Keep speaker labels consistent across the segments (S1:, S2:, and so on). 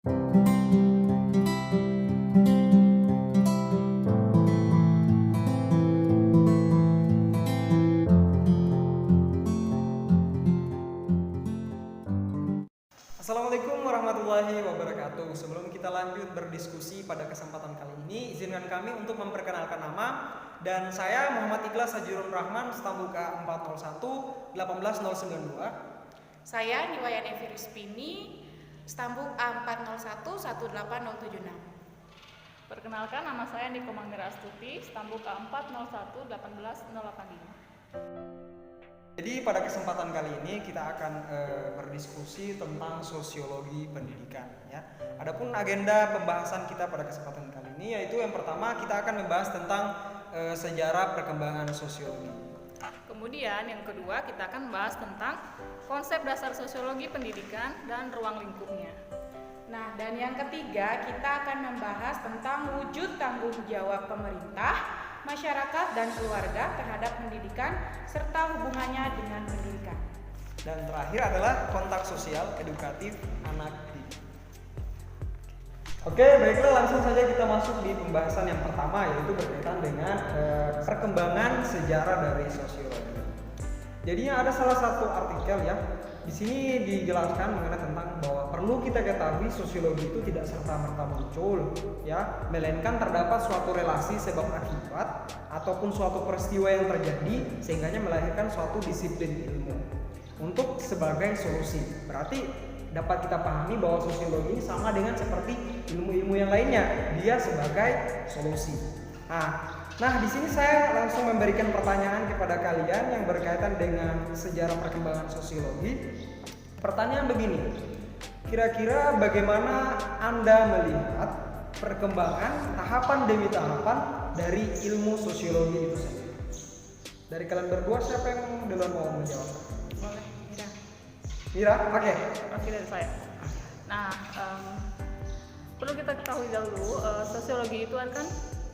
S1: Assalamualaikum warahmatullahi wabarakatuh. Sebelum kita lanjut berdiskusi pada kesempatan kali ini, izinkan kami untuk memperkenalkan nama. Dan saya Muhammad Ikhlas Hajirun Rahman, Stambuka 401 18092.
S2: Saya Niwayani Viruspini, Stambuk A401 18076.
S3: Perkenalkan, nama saya Niko Mangmira Astuti, Stambuk A401 18085.
S1: Jadi pada kesempatan kali ini kita akan berdiskusi tentang sosiologi pendidikan ya. Adapun agenda pembahasan kita pada kesempatan kali ini yaitu yang pertama kita akan membahas tentang sejarah perkembangan sosiologi.
S3: Kemudian yang kedua kita akan membahas tentang konsep dasar sosiologi pendidikan dan ruang lingkupnya.
S2: Nah, dan yang ketiga kita akan membahas tentang wujud tanggung jawab pemerintah, masyarakat dan keluarga terhadap pendidikan serta hubungannya dengan pendidikan.
S1: Dan terakhir adalah kontak sosial edukatif anak didik. Oke, baiklah langsung saja kita masuk di pembahasan yang pertama yaitu berkaitan dengan perkembangan sejarah dari sosiologi. Jadinya ada salah satu artikel ya. Di sini dijelaskan mengenai tentang bahwa perlu kita ketahui sosiologi itu tidak serta-merta muncul ya, melainkan terdapat suatu relasi sebab akibat ataupun suatu peristiwa yang terjadi sehingganya melahirkan suatu disiplin ilmu untuk sebagai solusi. Berarti dapat kita pahami bahwa sosiologi ini sama dengan seperti ilmu-ilmu yang lainnya, dia sebagai solusi. Nah, di sini saya langsung memberikan pertanyaan kepada kalian yang berkaitan dengan sejarah perkembangan sosiologi. Pertanyaan begini, kira-kira bagaimana Anda melihat perkembangan tahapan demi tahapan dari ilmu sosiologi itu sendiri? Dari kalian berdua siapa yang duluan mau menjawab?
S3: Boleh, Mira.
S1: Mira, oke.
S3: Oke, dari saya. Nah, perlu kita ketahui dahulu, sosiologi itu kan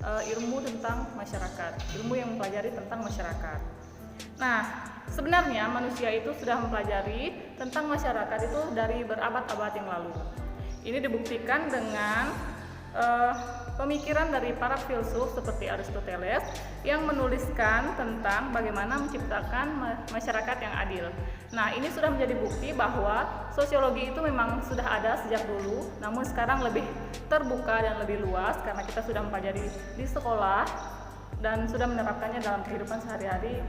S3: ilmu tentang masyarakat, ilmu yang mempelajari tentang masyarakat. Nah, sebenarnya manusia itu sudah mempelajari tentang masyarakat itu dari berabad-abad yang lalu. Ini dibuktikan dengan pemikiran dari para filsuf seperti Aristoteles yang menuliskan tentang bagaimana menciptakan masyarakat yang adil. Nah, ini sudah menjadi bukti bahwa sosiologi itu memang sudah ada sejak dulu, namun sekarang lebih terbuka dan lebih luas karena kita sudah mempelajari di sekolah dan sudah menerapkannya dalam kehidupan sehari-hari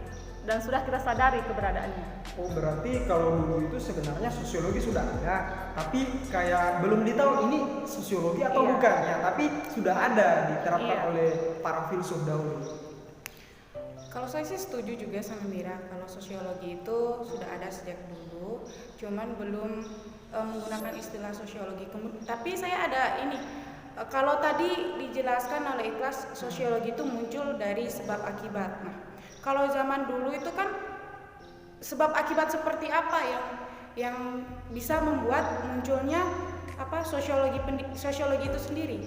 S3: dan sudah kita sadari keberadaannya.
S1: Oh, berarti kalau dulu itu sebenarnya sosiologi sudah ada, tapi kayak belum ditahu ini sosiologi atau bukan ya, tapi sudah ada diterapkan oleh para filsuf dahulu.
S2: Kalau saya sih setuju juga sama Mira, kalau sosiologi itu sudah ada sejak dulu, cuman belum menggunakan istilah sosiologi. Tapi saya ada ini, kalau tadi dijelaskan oleh Ikhlas, sosiologi itu muncul dari sebab akibat. Nah, kalau zaman dulu itu kan sebab akibat seperti apa yang bisa membuat munculnya sosiologi itu sendiri?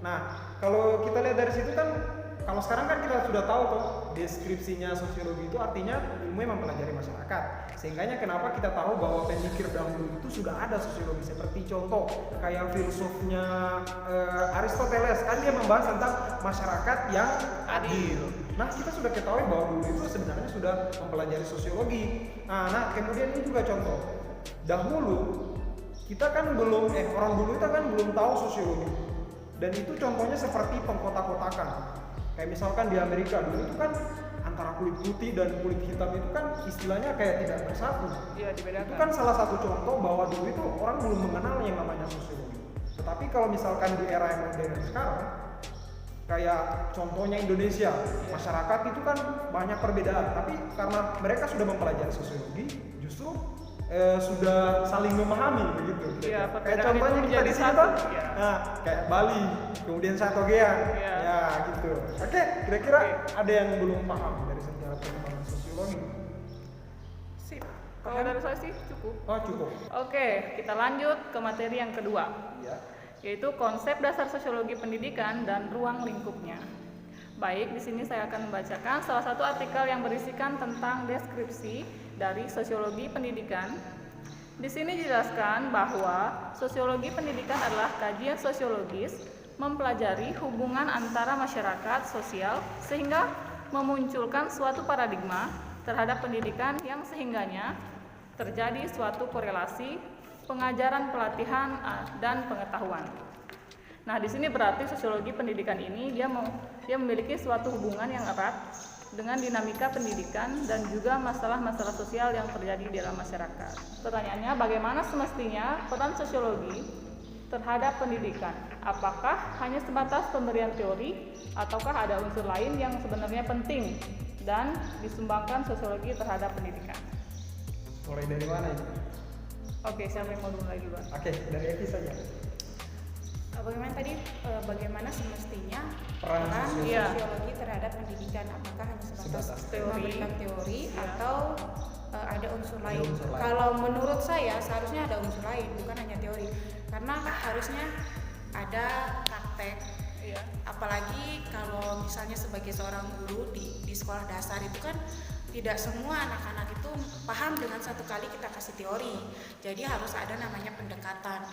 S1: Nah, kalau kita lihat dari situ kan, kalau sekarang kan kita sudah tahu tuh deskripsinya sosiologi itu artinya ilmu yang mempelajari masyarakat. Sehingganya kenapa kita tahu bahwa pemikir dahulu itu sudah ada sosiologi, seperti contoh kayak filsufnya Aristoteles kan dia membahas tentang masyarakat yang adil. Nah, kita sudah ketahui bahwa dulu itu sebenarnya sudah mempelajari sosiologi. Nah, kemudian ini juga contoh. Dahulu kita kan belum orang dulu itu kan belum tahu sosiologi. Dan itu contohnya seperti pengkotak-kotakan. Kayak misalkan di Amerika dulu itu kan antara kulit putih dan kulit hitam itu kan istilahnya kayak tidak bersatu.
S3: Iya, dibedakan.
S1: Itu kan salah satu contoh bahwa dulu itu orang belum mengenal yang namanya sosiologi. Tetapi kalau misalkan di era yang modern sekarang, kayak contohnya Indonesia, masyarakat itu kan banyak perbedaan. Tapi karena mereka sudah mempelajari sosiologi, justru sudah saling memahami begitu.
S3: Iya,
S1: kayak contohnya kita di sini tuh, kayak Bali, kemudian Santogean, ya gitu. Oke, kira-kira ada yang belum paham dari sejarah perkembangan sosiologi?
S3: Sip. Kalau dari saya sih cukup.
S1: Oh, cukup.
S3: Oke, kita lanjut ke materi yang kedua, yaitu konsep dasar sosiologi pendidikan dan ruang lingkupnya. Baik, di sini saya akan membacakan salah satu artikel yang berisikan tentang deskripsi dari sosiologi pendidikan. Di sini dijelaskan bahwa sosiologi pendidikan adalah kajian sosiologis mempelajari hubungan antara masyarakat sosial sehingga memunculkan suatu paradigma terhadap pendidikan yang sehingganya terjadi suatu korelasi pengajaran, pelatihan, dan pengetahuan. Nah, di sini berarti sosiologi pendidikan ini dia memiliki suatu hubungan yang erat dengan dinamika pendidikan dan juga masalah-masalah sosial yang terjadi di dalam masyarakat. Pertanyaannya, bagaimana semestinya peran sosiologi terhadap pendidikan? Apakah hanya sebatas pemberian teori ataukah ada unsur lain yang sebenarnya penting dan disumbangkan sosiologi terhadap pendidikan?
S1: Mulai dari mana ini?
S3: Oke, siapa yang mau mulai duluan?
S1: Oke, dari Eki saja.
S2: Bagaimana tadi bagaimana semestinya
S1: Peran
S2: sosiologi terhadap pendidikan? Apakah hanya sebatas
S3: teori,
S2: memberikan teori atau ada unsur lain?
S1: unsur lain.
S2: Kalau menurut saya seharusnya ada unsur lain, bukan hanya teori. Karena harusnya ada praktek.
S3: Iya.
S2: Apalagi kalau misalnya sebagai seorang guru di sekolah dasar itu kan tidak semua anak-anak itu paham dengan satu kali kita kasih teori. Jadi harus ada namanya pendekatan.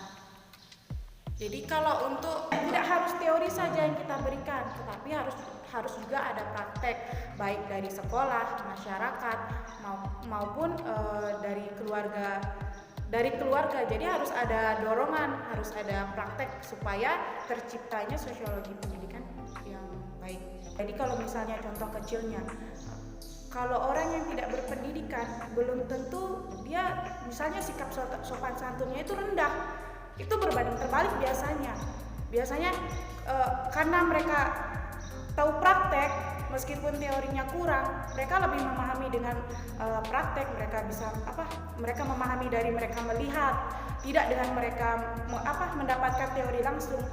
S2: Jadi kalau untuk tidak harus teori saja yang kita berikan, tetapi harus juga ada praktek baik dari sekolah, masyarakat maupun dari keluarga. Jadi harus ada dorongan, harus ada praktek supaya terciptanya sosiologi pendidikan yang baik. Jadi kalau misalnya contoh kecilnya, kalau orang yang tidak berpendidikan belum tentu dia misalnya sikap sopan santunnya itu rendah. Itu berbanding terbalik biasanya karena mereka tahu praktek meskipun teorinya kurang, mereka lebih memahami dengan praktek. Mereka memahami dari mereka melihat, tidak dengan mereka mendapatkan teori langsung.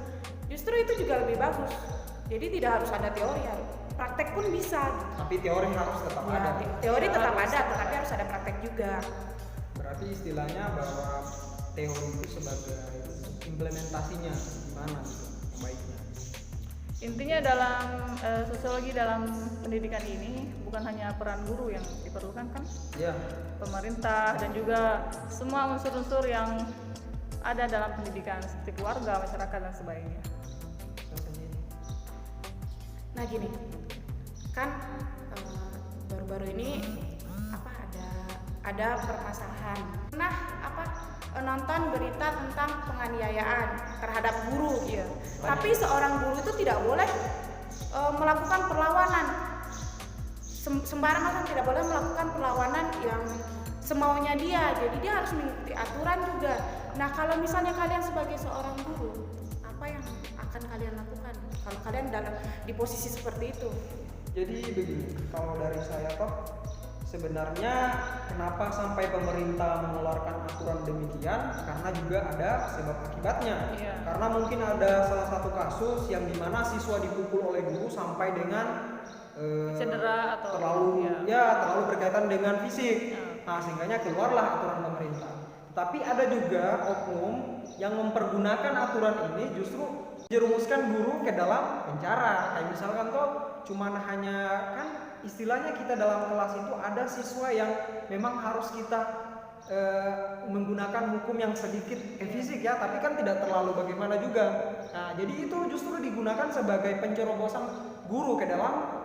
S2: Justru itu juga lebih bagus. Jadi tidak harus ada teori, praktek pun bisa.
S1: Tapi teori harus tetap ada.
S2: Teori tetap ada, tetapi harus ada praktek juga.
S1: Berarti istilahnya bahwa teori itu sebagai implementasinya gimana gitu, yang baiknya.
S3: Intinya dalam sosiologi dalam pendidikan ini bukan hanya peran guru yang diperlukan kan?
S1: Ya.
S3: Pemerintah dan juga semua unsur-unsur yang ada dalam pendidikan seperti keluarga, masyarakat dan sebagainya.
S2: Nah gini, kan baru-baru ini ada permasalahan. Nonton berita tentang penganiayaan terhadap guru.
S3: Iya.
S2: Tapi seorang guru itu tidak boleh melakukan perlawanan. Sembarangan tidak boleh melakukan perlawanan yang semaunya dia. Jadi dia harus mengikuti aturan juga. Nah, kalau misalnya kalian sebagai seorang guru, apa yang akan kalian lakukan kalau kalian di posisi seperti itu?
S1: Jadi begini, kalau dari saya sebenarnya kenapa sampai pemerintah mengeluarkan aturan demikian, karena juga ada sebab akibatnya.
S3: Iya.
S1: Karena mungkin ada salah satu kasus yang dimana siswa dipukul oleh guru sampai dengan
S3: Cedera atau
S1: terlalu berkaitan dengan fisik. Nah, sehingganya keluarlah aturan pemerintah. Tapi ada juga oknum yang mempergunakan aturan ini justru jerumuskan guru ke dalam penjara. Kayak misalkan cuman hanya kan istilahnya kita dalam kelas itu ada siswa yang memang harus kita menggunakan hukum yang sedikit fisik ya, tapi kan tidak terlalu bagaimana juga. Nah, jadi itu justru digunakan sebagai pencerobosan guru ke dalam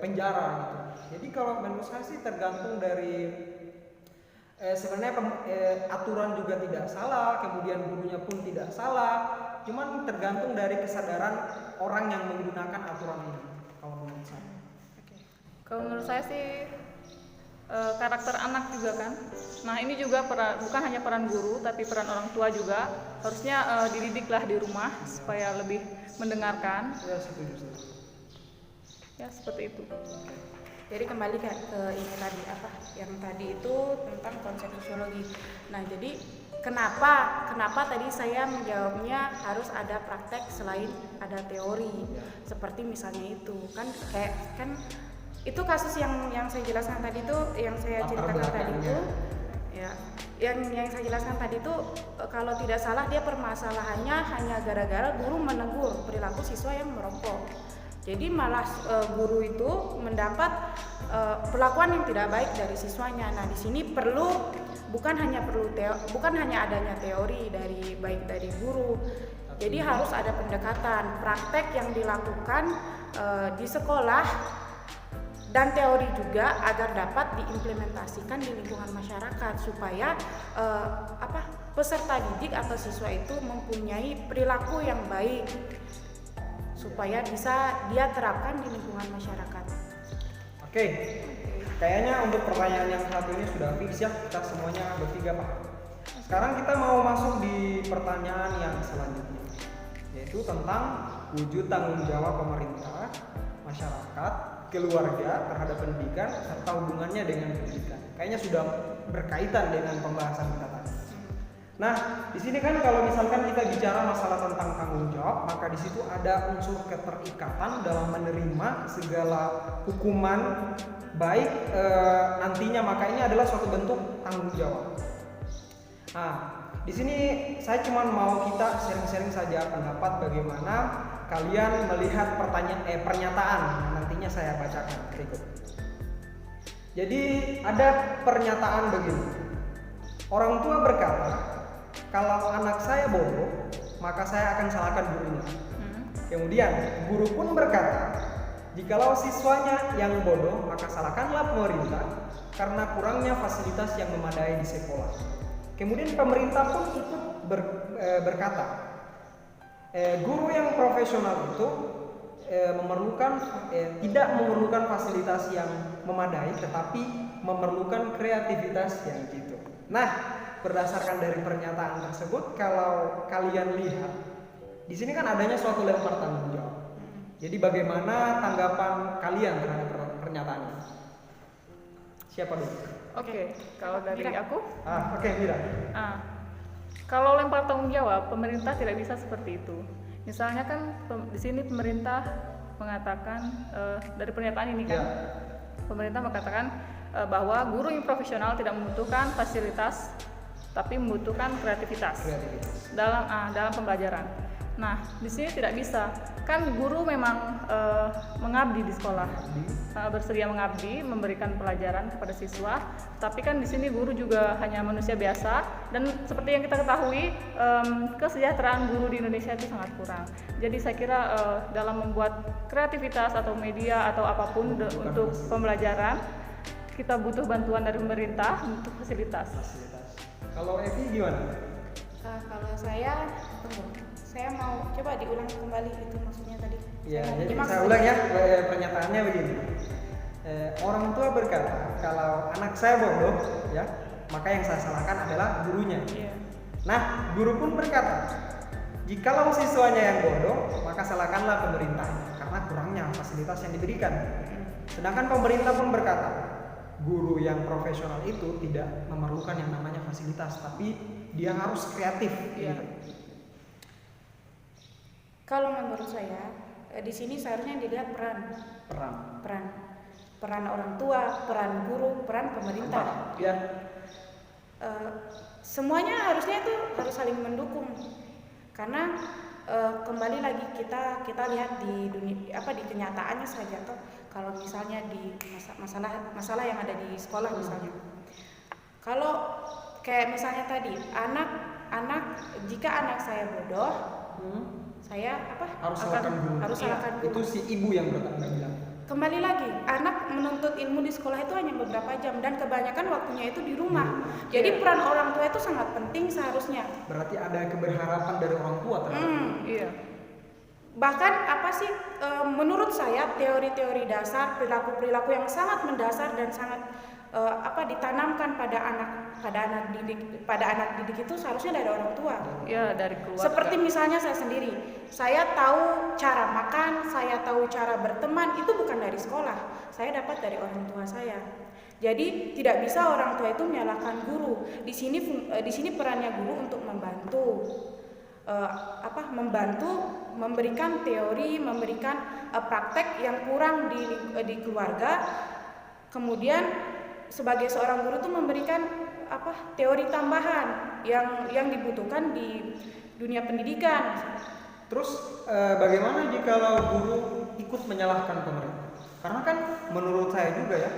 S1: penjara gitu. Jadi kalau menurut saya sih tergantung dari sebenarnya aturan juga tidak salah, kemudian gurunya pun tidak salah, cuman tergantung dari kesadaran orang yang menggunakan aturan ini. Kalau menurut saya.
S3: Kalau menurut saya sih karakter anak juga kan. Nah ini juga bukan hanya peran guru tapi peran orang tua juga harusnya dididiklah di rumah supaya lebih mendengarkan.
S1: Ya setuju.
S3: Ya seperti itu.
S2: Jadi kembali ke ini tadi yang tadi itu tentang konsep sosiologi. Nah jadi kenapa tadi saya menjawabnya harus ada praktek selain ada teori. Seperti misalnya itu kan itu kasus yang saya jelaskan tadi itu, yang saya ceritakan tadi itu ya, yang saya jelaskan tadi itu kalau tidak salah dia permasalahannya hanya gara-gara guru menegur perilaku siswa yang merokok. Jadi malah guru itu mendapat perlakuan yang tidak baik dari siswanya. Nah, di sini perlu bukan hanya adanya teori dari baik dari guru. Jadi harus ada pendekatan praktek yang dilakukan di sekolah dan teori juga agar dapat diimplementasikan di lingkungan masyarakat supaya peserta didik atau siswa itu mempunyai perilaku yang baik supaya bisa dia terapkan di lingkungan masyarakat.
S1: Oke, kayaknya untuk pertanyaan yang satu ini sudah fix ya, kita semuanya bertiga paham. Sekarang kita mau masuk di pertanyaan yang selanjutnya, yaitu tentang wujud tanggung jawab pemerintah, masyarakat, keluarga terhadap pendidikan serta hubungannya dengan pendidikan. Kayaknya sudah berkaitan dengan pembahasan kita tadi. Nah, di sini kan kalau misalkan kita bicara masalah tentang tanggung jawab, maka di situ ada unsur keterikatan dalam menerima segala hukuman baik nantinya, maka ini adalah suatu bentuk tanggung jawab. Nah, di sini saya cuma mau kita sharing-sharing saja pendapat bagaimana kalian melihat pernyataan yang nantinya saya bacakan berikut. Jadi ada pernyataan begini. Orang tua berkata, kalau anak saya bodoh, maka saya akan salahkan gurunya. Kemudian guru pun berkata, jikalau siswanya yang bodoh, maka salahkanlah pemerintah karena kurangnya fasilitas yang memadai di sekolah. Kemudian pemerintah pun ikut berkata, guru yang profesional itu tidak memerlukan fasilitas yang memadai, tetapi memerlukan kreativitas yang gitu. Nah, berdasarkan dari pernyataan tersebut, kalau kalian lihat di sini kan adanya suatu lempar tanggung jawab. Jadi bagaimana tanggapan kalian terhadap pernyataan ini? Siapa dulu?
S3: Oke, kalau dari aku,
S1: Oke, Mira.
S3: Kalau lempar tanggung jawab, pemerintah tidak bisa seperti itu. Misalnya kan di sini pemerintah mengatakan dari pernyataan ini kan, pemerintah mengatakan bahwa guru yang profesional tidak membutuhkan fasilitas, tapi membutuhkan kreativitas dalam pembelajaran. Nah, di sini tidak bisa. Kan guru memang mengabdi di sekolah, bersedia mengabdi, memberikan pelajaran kepada siswa. Tapi kan di sini guru juga hanya manusia biasa, dan seperti yang kita ketahui, kesejahteraan guru di Indonesia itu sangat kurang. Jadi saya kira dalam membuat kreativitas atau media atau apapun untuk pembelajaran, kita butuh bantuan dari pemerintah untuk fasilitas.
S1: Kalau Evi gimana?
S2: Kalau saya mau coba diulang kembali itu maksudnya tadi.
S1: Ya, jadi saya ulang ya, pernyataannya begini. Orang tua berkata, kalau anak saya bodoh, ya, maka yang saya salahkan adalah gurunya. Nah, guru pun berkata, jikalau siswanya yang bodoh, maka salahkanlah pemerintah karena kurangnya fasilitas yang diberikan. Sedangkan pemerintah pun berkata, guru yang profesional itu tidak memerlukan yang namanya fasilitas, tapi dia harus kreatif. Gitu.
S2: Kalau menurut saya, di sini seharusnya dilihat peran orang tua, peran guru, peran pemerintah. Semuanya harusnya itu harus saling mendukung. Karena kembali lagi kita lihat di dunia di kenyataannya saja toh. Kalau misalnya di masalah yang ada di sekolah misalnya. Kalau kayak misalnya tadi, jika anak saya bodoh, saya
S1: harus salahkan guru. Itu si ibu yang bilang.
S2: Kembali lagi, anak menuntut ilmu di sekolah itu hanya beberapa jam dan kebanyakan waktunya itu di rumah. Jadi peran orang tua itu sangat penting seharusnya.
S1: Berarti ada keberharapan dari orang tua terhadap.
S2: Bahkan menurut saya teori-teori dasar, perilaku yang sangat mendasar dan sangat ditanamkan pada anak didik itu seharusnya dari orang tua.
S3: Ya, dari keluarga. Seperti
S2: misalnya saya sendiri, saya tahu cara makan, saya tahu cara berteman, itu bukan dari sekolah. Saya dapat dari orang tua saya. Jadi tidak bisa orang tua itu menyalahkan guru. Di sini perannya guru untuk membantu. Memberikan teori, memberikan praktek yang kurang di keluarga. Kemudian sebagai seorang guru itu memberikan teori tambahan yang dibutuhkan di dunia pendidikan.
S1: Terus bagaimana jika guru ikut menyalahkan pemerintah? Karena kan menurut saya juga ya,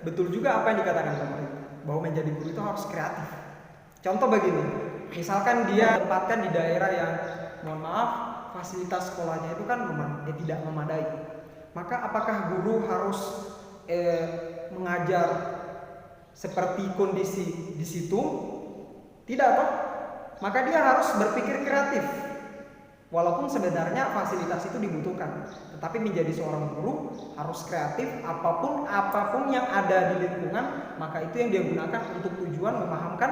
S1: betul juga apa yang dikatakan pemerintah, bahwa menjadi guru itu harus kreatif. Contoh begini, misalkan dia tempatkan di daerah yang, mohon maaf, fasilitas sekolahnya itu kan tidak memadai. Maka apakah guru harus mengajar seperti kondisi di situ? Tidak toh? Maka dia harus berpikir kreatif. Walaupun sebenarnya fasilitas itu dibutuhkan, tetapi menjadi seorang guru harus kreatif. Apapun yang ada di lingkungan, maka itu yang dia gunakan untuk tujuan memahamkan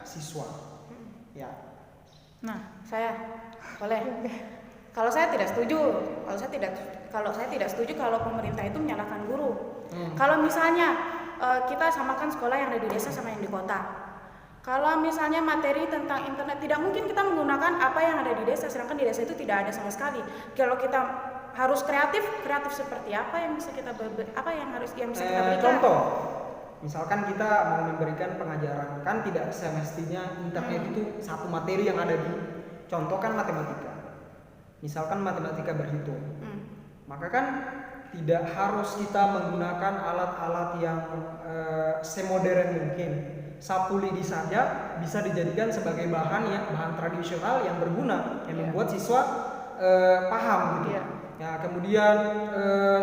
S1: siswa. Ya.
S2: Nah, saya boleh. Kalau saya tidak setuju, kalau pemerintah itu menyalahkan guru. Kalau misalnya kita samakan sekolah yang ada di desa sama yang di kota. Kalau misalnya materi tentang internet, tidak mungkin kita menggunakan apa yang ada di desa, sedangkan di desa itu tidak ada sama sekali. Kalau kita harus kreatif seperti apa yang bisa kita berikan?
S1: Contoh, misalkan kita mau memberikan pengajaran, kan tidak semestinya internet itu satu materi yang ada di, contoh kan matematika. Misalkan matematika berhitung, maka kan tidak harus kita menggunakan alat-alat yang semodern mungkin. Sapu lidi saja bisa dijadikan sebagai bahan tradisional yang berguna, yang membuat siswa paham gitu. Ya, kemudian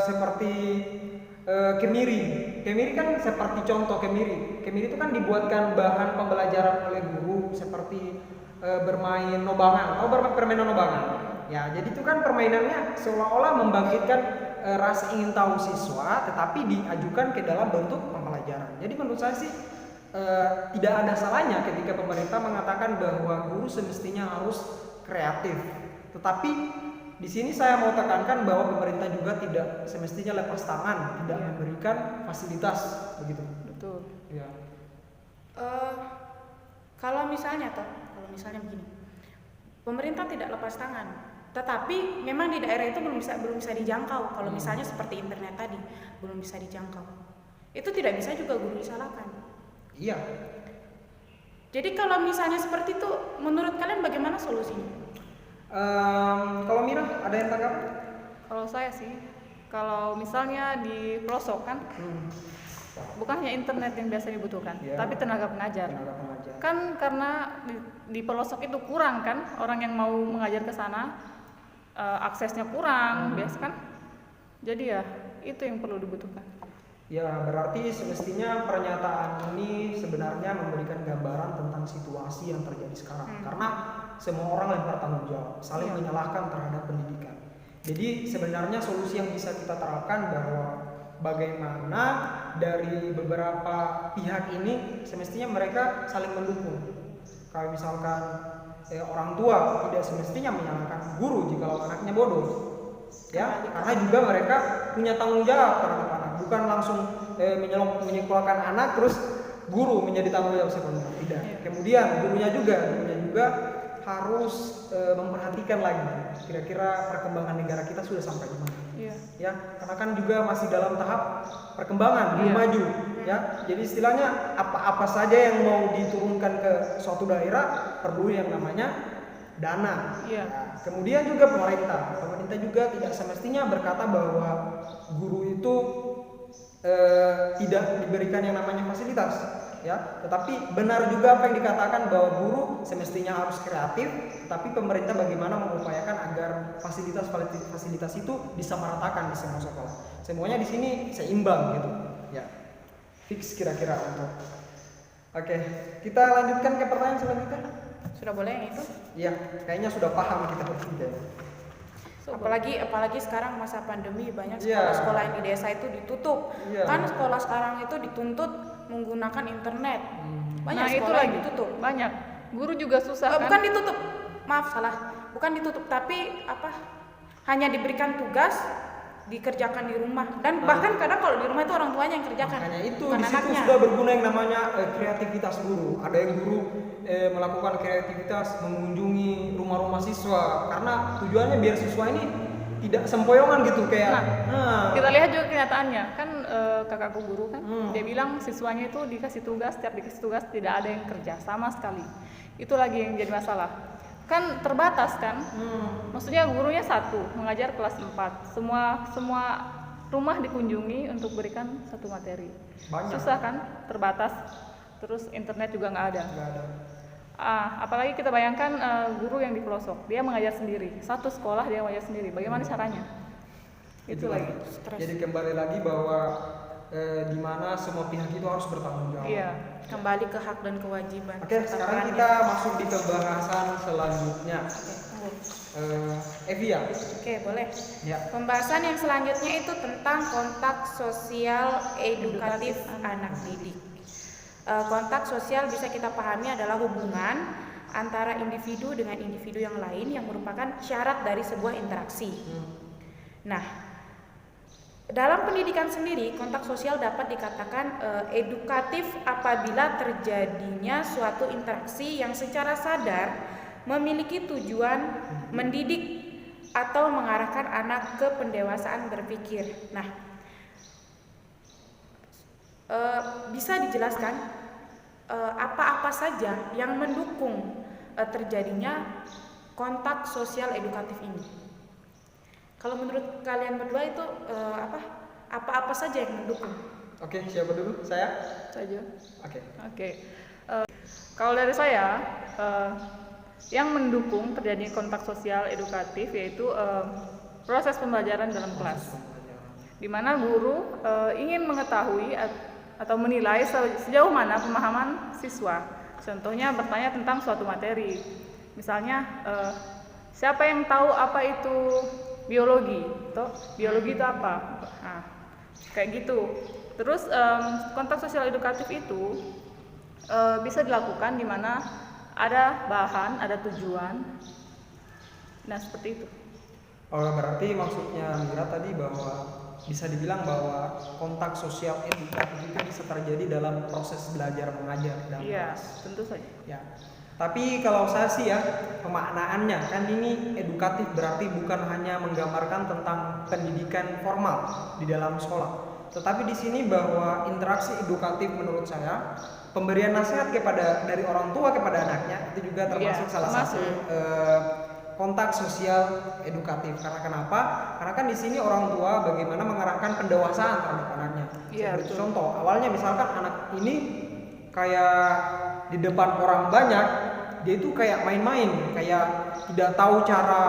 S1: seperti kemiri kan seperti contoh kemiri itu kan dibuatkan bahan pembelajaran oleh guru, seperti bermain nobangan atau permainan nobangan. Ya, jadi itu kan permainannya seolah-olah membangkitkan rasa ingin tahu siswa, tetapi diajukan ke dalam bentuk pembelajaran. Jadi menurut saya sih tidak ada salahnya ketika pemerintah mengatakan bahwa guru semestinya harus kreatif. Tetapi di sini saya mau tekankan bahwa pemerintah juga tidak semestinya lepas tangan, tidak memberikan fasilitas begitu.
S3: Betul.
S1: Ya.
S2: Kalau misalnya begini, pemerintah tidak lepas tangan, tetapi memang di daerah itu belum bisa dijangkau. Kalau misalnya seperti internet tadi belum bisa dijangkau, itu tidak bisa juga guru disalahkan.
S1: Iya.
S2: Jadi kalau misalnya seperti itu, menurut kalian bagaimana solusinya?
S1: Kalau Mira ada yang tanggapan?
S3: Kalau saya sih, kalau misalnya di pelosok kan, bukannya internet yang biasa dibutuhkan, tapi tenaga pengajar. Kan karena di pelosok itu kurang kan orang yang mau mengajar ke sana, aksesnya kurang, biasa kan. Jadi ya itu yang perlu dibutuhkan.
S1: Ya, berarti semestinya pernyataan ini sebenarnya memberikan gambaran tentang situasi yang terjadi sekarang. Karena semua orang lempar tanggung jawab, saling menyalahkan terhadap pendidikan. Jadi sebenarnya solusi yang bisa kita terapkan bahwa bagaimana dari beberapa pihak ini semestinya mereka saling mendukung. Kalau misalkan orang tua tidak semestinya menyalahkan guru jika anaknya bodoh. Ya, karena juga mereka punya tanggung jawab terhadap anak, bukan langsung menyekolahkan anak terus guru menjadi tanggung jawab sepenuhnya. Tidak. Kemudian gurunya juga harus memperhatikan lagi kira-kira perkembangan negara kita sudah sampai di mana. Ya, karena kan juga masih dalam tahap perkembangan, belum maju. Ya, jadi istilahnya apa saja yang mau diturunkan ke suatu daerah perlu yang namanya dana. Ya, kemudian juga pemerintah juga tidak semestinya berkata bahwa guru itu tidak diberikan yang namanya fasilitas, ya. Tetapi benar juga apa yang dikatakan bahwa guru semestinya harus kreatif, tapi pemerintah bagaimana mengupayakan agar fasilitas itu disamaratakan di semua sekolah. Semuanya di sini seimbang gitu. Ya. Fix kira-kira untuk. Oke, kita lanjutkan ke pertanyaan selanjutnya.
S2: Sudah boleh yang itu?
S1: Iya, kayaknya sudah paham kita bertiga.
S2: Apalagi sekarang masa pandemi banyak sekolah-sekolah yang di desa itu ditutup. Kan sekolah sekarang itu dituntut menggunakan internet. Banyak sekolah yang ditutup.
S3: Banyak. Guru juga susah kan?
S2: Bukan ditutup. Maaf salah. Bukan ditutup, tapi hanya diberikan tugas dikerjakan di rumah, dan bahkan kadang kalau di rumah itu orang tuanya yang kerjakan.
S1: Makanya itu di situ sudah berguna yang namanya kreativitas guru. Ada yang guru melakukan kreativitas mengunjungi rumah-rumah siswa, karena tujuannya biar siswa ini tidak sempoyongan gitu kayak.
S3: Kita lihat juga kenyataannya kan, kakakku guru kan, dia bilang siswanya itu setiap dikasih tugas tidak ada yang kerja sama sekali. Itu lagi yang jadi masalah. Kan terbatas kan, maksudnya gurunya satu mengajar kelas 4, semua rumah dikunjungi untuk berikan satu materi. Banyak. Susah kan, terbatas, terus internet juga nggak ada. Apalagi kita bayangkan guru yang di pelosok, dia mengajar sendiri, satu sekolah dia mengajar sendiri, bagaimana caranya? Itu lagi.
S1: Jadi kembali lagi bahwa di mana semua pihak itu harus bertanggung jawab.
S3: Iya.
S2: Kembali ke hak dan kewajiban.
S1: Oke,
S2: serta
S1: sekarang
S2: perannya.
S1: kita masuk di pembahasan selanjutnya. Evia.
S2: Oke, boleh.
S1: Ya.
S2: Pembahasan yang selanjutnya itu tentang kontak sosial edukatif anak didik. Kontak sosial bisa kita pahami adalah hubungan antara individu dengan individu yang lain yang merupakan syarat dari sebuah interaksi. Nah, dalam pendidikan sendiri, kontak sosial dapat dikatakan edukatif apabila terjadinya suatu interaksi yang secara sadar memiliki tujuan mendidik atau mengarahkan anak ke pendewasaan berpikir. Nah, bisa dijelaskan apa-apa saja yang mendukung terjadinya kontak sosial edukatif ini? Kalau menurut kalian berdua itu apa-apa saja yang mendukung?
S1: Oke, siapa dulu? Saya?
S3: Saja.
S1: Oke.
S3: Kalau dari saya, yang mendukung terjadinya kontak sosial edukatif yaitu proses pembelajaran dalam kelas, di mana guru ingin mengetahui atau menilai sejauh mana pemahaman siswa. Contohnya bertanya tentang suatu materi, misalnya siapa yang tahu apa itu biologi, biologi itu apa? Nah, kayak gitu. Terus kontak sosial edukatif itu bisa dilakukan di mana ada bahan, ada tujuan. Nah, seperti itu.
S1: Oh, berarti maksudnya Mira tadi bahwa bisa dibilang bahwa kontak sosial edukatif itu bisa terjadi dalam proses belajar mengajar dalam
S3: Iya,
S1: kelas.
S3: tentu saja.
S1: Ya. Tapi kalau saya sih ya, pemaknaannya kan ini edukatif berarti bukan hanya menggambarkan tentang pendidikan formal di dalam sekolah. Tetapi di sini bahwa interaksi edukatif menurut saya pemberian nasihat dari orang tua kepada anaknya itu juga termasuk salah satu kontak sosial edukatif. Karena kenapa? Karena kan di sini orang tua bagaimana mengarahkan pendewasaan terhadap anaknya.
S3: Iya,
S1: Seperti
S3: betul.
S1: contoh, awalnya misalkan anak ini kayak di depan orang banyak, dia itu kayak main-main, kayak tidak tahu cara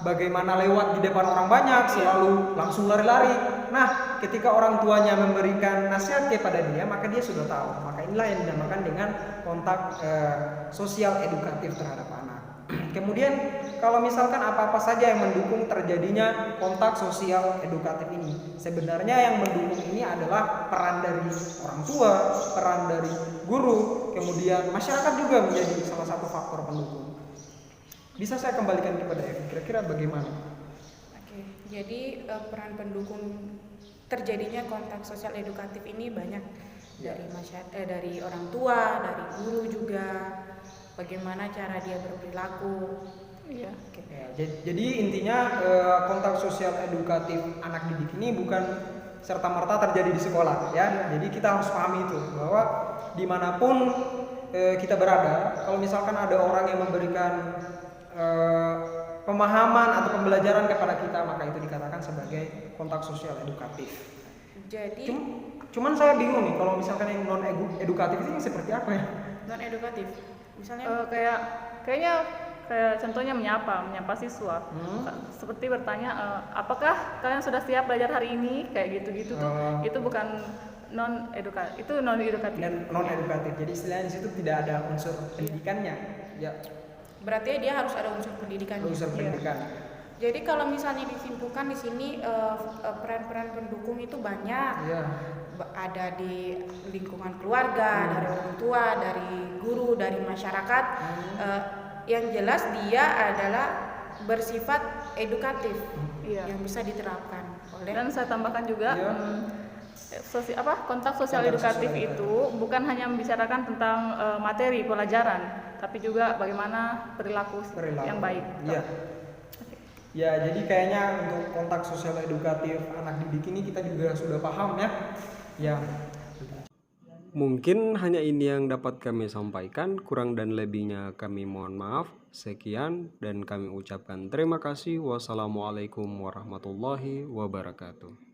S1: bagaimana lewat di depan orang banyak, selalu langsung lari-lari. Nah, ketika orang tuanya memberikan nasihat kepada dia, maka dia sudah tahu. Maka inilah yang dinamakan dengan kontak sosial edukatif terhadap anak. Kemudian kalau misalkan apa-apa saja yang mendukung terjadinya kontak sosial edukatif ini, sebenarnya yang mendukung ini adalah peran dari orang tua, peran dari guru, kemudian masyarakat juga menjadi salah satu faktor pendukung. Bisa saya kembalikan kepada Evi, kira-kira bagaimana?
S2: Oke, jadi peran pendukung terjadinya kontak sosial edukatif ini banyak dari masyarakat, dari orang tua, dari guru juga. Bagaimana cara dia berperilaku.
S3: Iya.
S2: Oke.
S1: Ya, jadi intinya kontak sosial edukatif anak didik ini bukan serta-merta terjadi di sekolah ya. Jadi kita harus pahami itu bahwa dimanapun kita berada, kalau misalkan ada orang yang memberikan pemahaman atau pembelajaran kepada kita, maka itu dikatakan sebagai kontak sosial edukatif.
S2: Jadi
S1: Cuman saya bingung nih kalau misalkan yang non edukatif itu yang seperti apa ya?
S2: non edukatif. Misalnya
S3: Kayaknya contohnya menyapa siswa. Seperti bertanya, apakah kalian sudah siap belajar hari ini? Kayak gitu-gitu tuh. Itu bukan non edukatif. Itu non edukatif.
S1: Non edukatif. Jadi istilahnya di situ tidak ada unsur pendidikannya. Ya.
S2: berarti dia harus ada unsur pendidikan.
S1: Unsur pendidikan.
S2: Jadi kalau misalnya disimpulkan di sini peran-peran pendukung itu banyak.
S1: Iya.
S2: Ada di lingkungan keluarga, dari orang tua, dari guru, dari masyarakat. Yang jelas dia adalah bersifat edukatif, yang bisa diterapkan oleh.
S3: Dan saya tambahkan juga kontak sosial
S1: Kontak
S3: edukatif
S1: sosial
S3: itu bukan hanya membicarakan tentang materi pelajaran, tapi juga bagaimana perilaku yang baik.
S1: Iya. Ya, jadi kayaknya untuk kontak sosial edukatif anak didik ini kita juga sudah paham ya. Ya.
S4: Mungkin hanya ini yang dapat kami sampaikan, kurang dan lebihnya kami mohon maaf. Sekian dan kami ucapkan terima kasih. Wassalamualaikum warahmatullahi wabarakatuh.